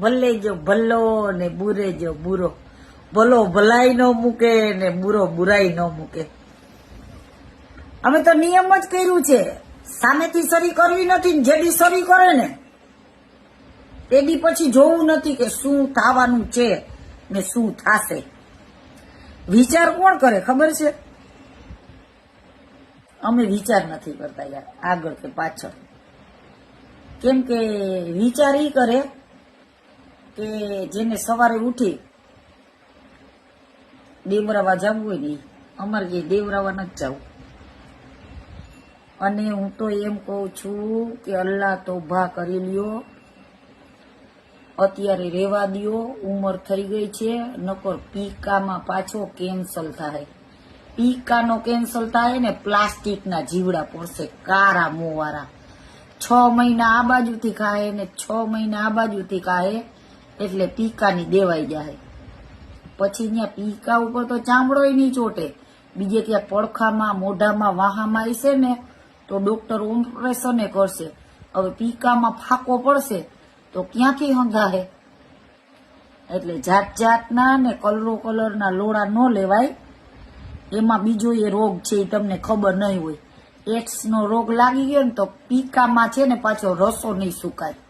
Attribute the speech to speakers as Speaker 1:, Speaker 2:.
Speaker 1: ભલે જો ભલ્લો ને બુરે જો બુરો, ભલો ભલાઈ નો મૂકે ને બુરો બુરાઈ નો મૂકે. અમે તો નિયમ જ કર્યું છે, સામેથી સરી કરવી નથી ને જેડી સરી કરે ને તેડી પછી જોવું નથી કે શું થવાનું છે ને શું થાશે. વિચાર કોણ કરે ખબર છે? અમે વિચાર નથી કરતા યાર, આગળ કે પાછળ. કેમ કે વિચાર ઈ કરે કે જેને સવારે ઉઠી દેવરાવા જવું હોય ને, અમારે કે દેવરાવા નથી જવું. અને હું તો એમ કહું છું કે અલ્લાહ તોબા કરી લ્યો, અત્યારે રેવા દ્યો, ઉંમર થઈ ગઈ છે. નકર પીકામાં પાછો કેન્સલ થાય. પીકાનો કેન્સલ થાય ને પ્લાસ્ટિકના જીવડા પડશે, કારા મોવાળા. 6 મહિના આ બાજુથી ખાય ને 6 મહિના આ બાજુથી ખાય એટલે પીકાની દેવાઈ જાય. પછી ત્યાં પીકા ઉપર તો ચામડો નહીં ચોટે, બીજે ત્યાં પડખામાં મોઢામાં વાહામાં આવશે ને તો ડોક્ટર ઓપરેશન કરશે. હવે પીકામાં ફાંકો પડશે તો ક્યાંથી હંધાહે? એટલે જાત જાતના ને કલરના લોડા ન લેવાય. એમાં બીજો એ રોગ છે એ તમને ખબર નહીં હોય. એડ્સ નો રોગ લાગી ગયો ને તો પીકામાં છે ને પાછો રસો નહીં સુકાય.